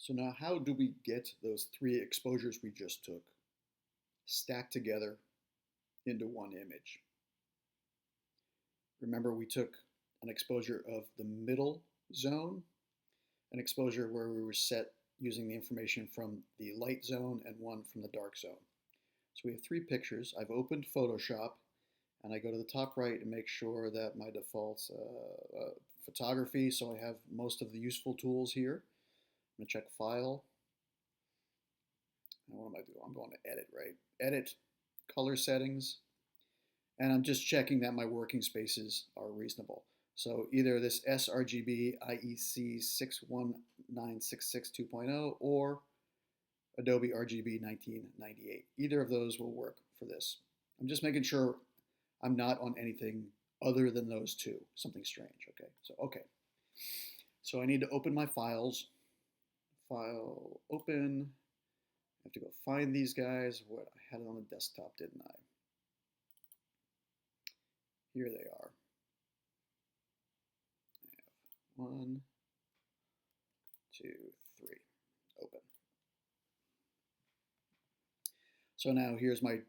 So now how do we get those three exposures we just took stacked together into one image? Remember, we took an exposure of the middle zone, an exposure where we were set using the information from the light zone, and one from the dark zone. So we have three pictures. I've opened Photoshop, and I go to the top right and make sure that my default's photography, so I have most of the useful tools here. I'm going to check File. And what am I doing? I'm going to Edit, right? Edit, Color Settings, and I'm just checking that my working spaces are reasonable. So either this sRGB IEC 61966 2.0 or Adobe RGB 1998. Either of those will work for this. I'm just making sure I'm not on anything other than those two, something strange. Okay. So I need to open my files. File, open. I have to go find these guys. What, I had it on the desktop, didn't I? Here they are. I have 1, 2, 3. Open. So now here's my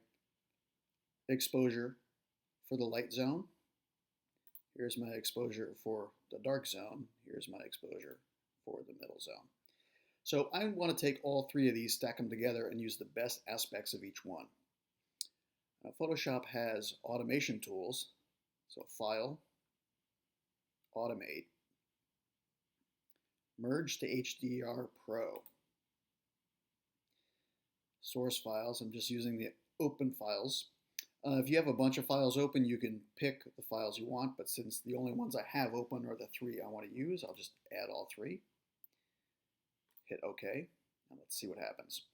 exposure for the light zone. Here's my exposure for the dark zone. Here's my exposure for the middle zone. So I want to take all three of these, stack them together, and use the best aspects of each one. Photoshop has automation tools. So File, Automate, Merge to HDR Pro. Source files, I'm just using the open files. If you have a bunch of files open, you can pick the files you want, but since the only ones I have open are the three I want to use, I'll just add all three. Hit OK, and let's see what happens.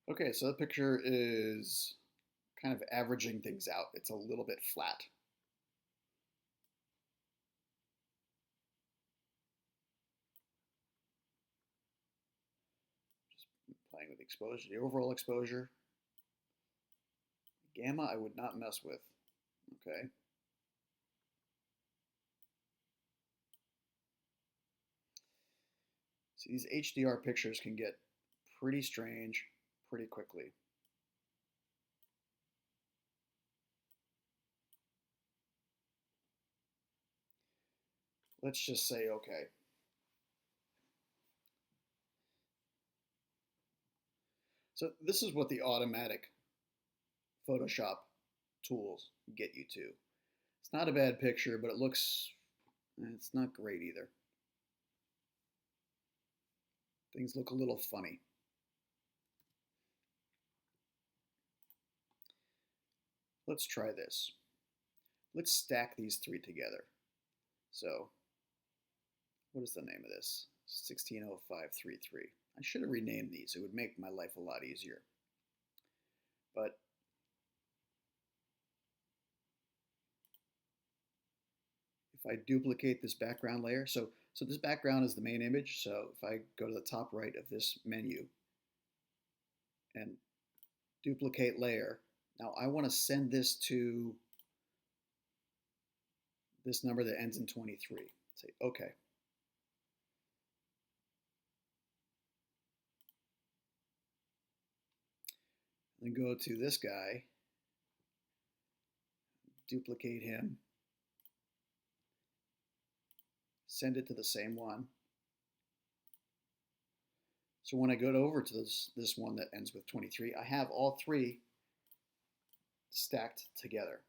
Okay, so the picture is kind of averaging things out. It's a little bit flat. Just playing with the exposure, the overall exposure. Gamma I would not mess with. Okay. See, these HDR pictures can get pretty strange pretty quickly. Let's just say okay. So this is what the automatic Photoshop tools get you to. It's not a bad picture, but it's not great either. Things look a little funny. Let's try this. Let's stack these three together. So, what is the name of this? 160533. I should have renamed these. It would make my life a lot easier. But if I duplicate this background layer, so this background is the main image. So if I go to the top right of this menu and duplicate layer, now I want to send this to this number that ends in 23. Say OK. Then go to this guy, duplicate him, send it to the same one. So when I go over to this one that ends with 23, I have all three stacked together.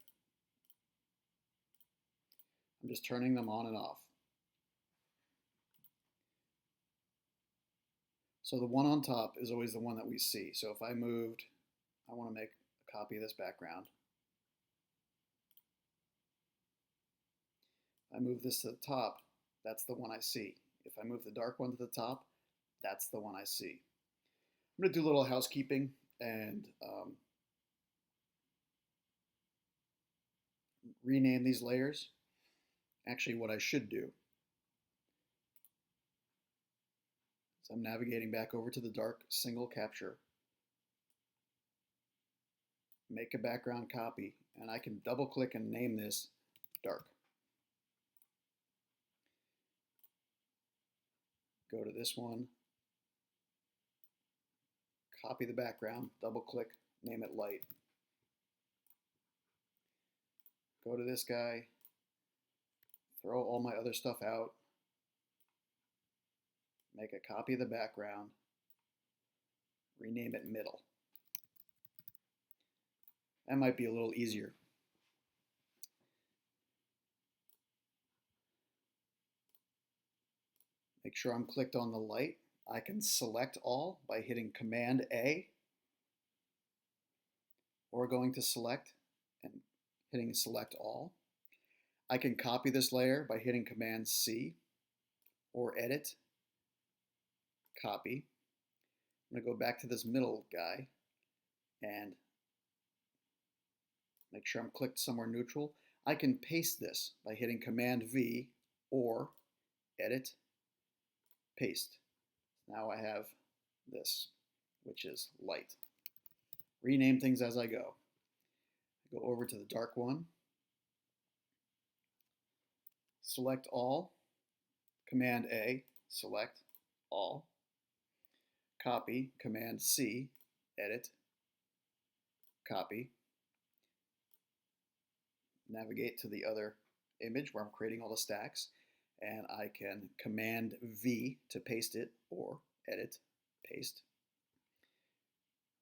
I'm just turning them on and off. So the one on top is always the one that we see. So if I moved, I want to make a copy of this background. I move this to the top, that's the one I see. If I move the dark one to the top, that's the one I see. I'm going to do a little housekeeping and rename these layers. Actually, what I should do is I'm navigating back over to the dark single capture, make a background copy, and I can double click and name this dark. go to this one, copy the background, double click, name it light. Go to this guy, throw all my other stuff out, make a copy of the background, rename it middle. That might be a little easier. Make sure I'm clicked on the light. I can select all by hitting Command A, or going to select and hitting select all. I can copy this layer by hitting Command C, or edit, copy. I'm going to go back to this middle guy and make sure I'm clicked somewhere neutral. I can paste this by hitting Command V or edit, paste. Now I have this, which is light. Rename things as I go. Go over to the dark one, select all, Command A, select all, copy, Command C, edit, copy, navigate to the other image where I'm creating all the stacks, and I can Command V to paste it, or edit, paste.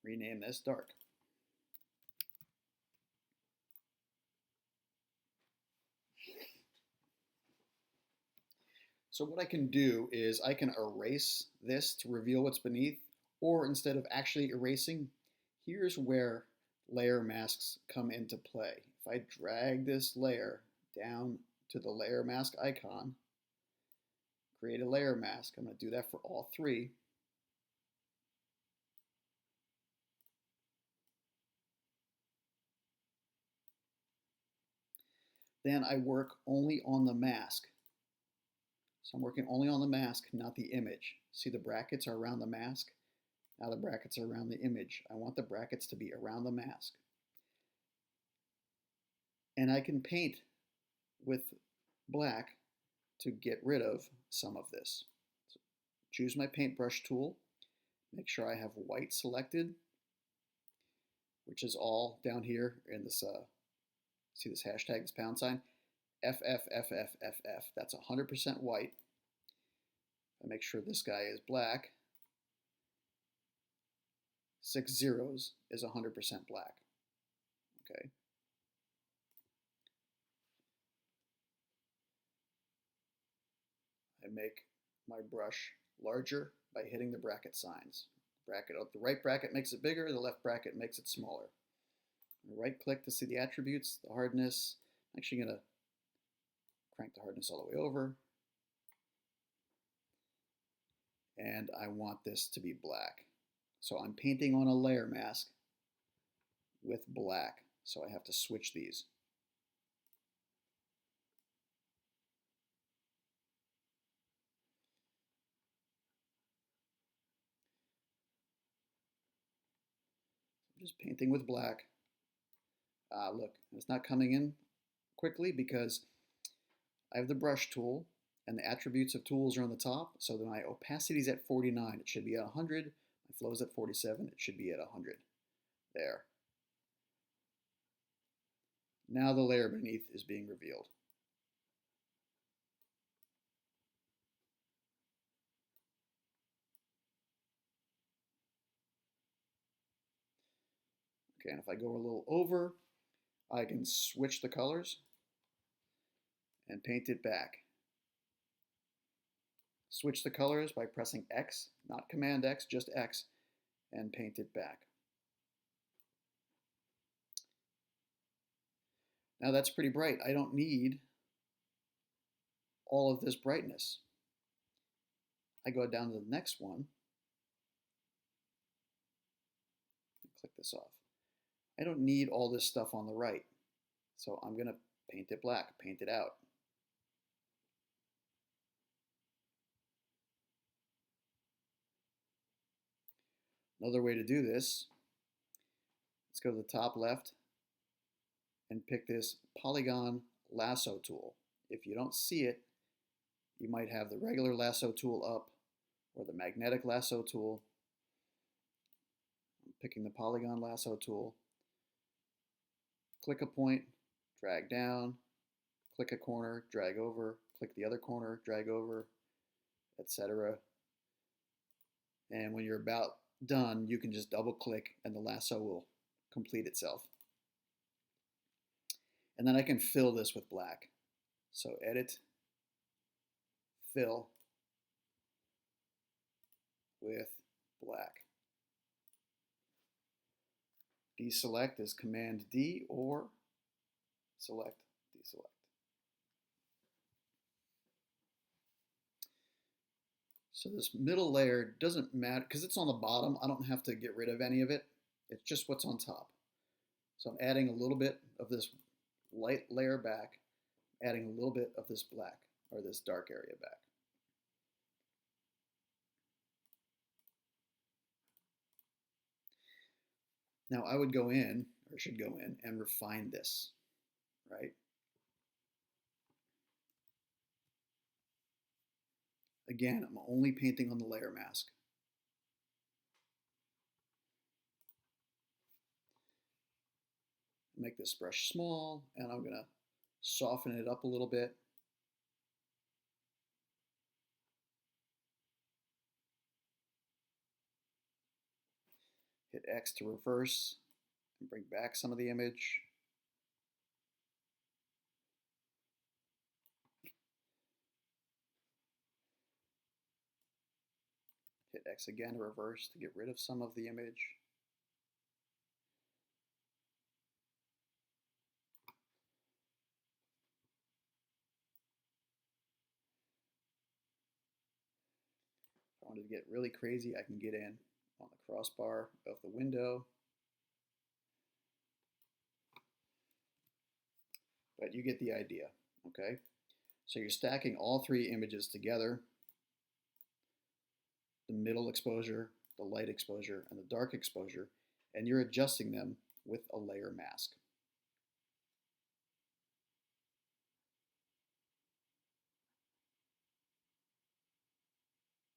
Rename this dark. So what I can do is I can erase this to reveal what's beneath, or instead of actually erasing, here's where layer masks come into play. If I drag this layer down to the layer mask icon, create a layer mask. I'm going to do that for all three. Then I work only on the mask. So I'm working only on the mask, not the image. See, the brackets are around the mask. Now the brackets are around the image. I want the brackets to be around the mask. And I can paint with black to get rid of some of this. So choose my paintbrush tool. Make sure I have white selected, which is all down here in this, see this hashtag, this pound sign? FFFFFF. That's 100% white. I make sure this guy is black. 6 zeros is 100% black. Okay. I make my brush larger by hitting the bracket signs. The right bracket makes it bigger, the left bracket makes it smaller. Right click to see the attributes, the hardness. I'm actually going to crank the hardness all the way over. And I want this to be black. So I'm painting on a layer mask with black. So I have to switch these. I'm just painting with black. Look, it's not coming in quickly because I have the brush tool and the attributes of tools are on the top. So then my opacity is at 49. It should be at 100. My flow is at 47. It should be at 100. There. Now the layer beneath is being revealed. Okay, and if I go a little over, I can switch the colors and paint it back. Switch the colors by pressing X, not Command X, just X, and paint it back. Now that's pretty bright. I don't need all of this brightness. I go down to the next one, click this off. I don't need all this stuff on the right, so I'm going to paint it black, paint it out. Another way to do this, let's go to the top left and pick this polygon lasso tool. If you don't see it, you might have the regular lasso tool up or the magnetic lasso tool. I'm picking the polygon lasso tool. Click a point, drag down, click a corner, drag over, click the other corner, drag over, etc. And when you're about done, you can just double click and the lasso will complete itself. And then I can fill this with black. So edit, fill with black. Deselect is Command D or select, deselect. So this middle layer doesn't matter because it's on the bottom. I don't have to get rid of any of it. It's just what's on top. So I'm adding a little bit of this light layer back, adding a little bit of this black or this dark area back. Now I would go in, or should go in, and refine this, right? Again, I'm only painting on the layer mask. Make this brush small, and I'm gonna soften it up a little bit. Hit X to reverse and bring back some of the image. Hit X again to reverse to get rid of some of the image. If I wanted to get really crazy, I can get in on the crossbar of the window. But you get the idea, okay? So you're stacking all three images together, the middle exposure, the light exposure, and the dark exposure, and you're adjusting them with a layer mask.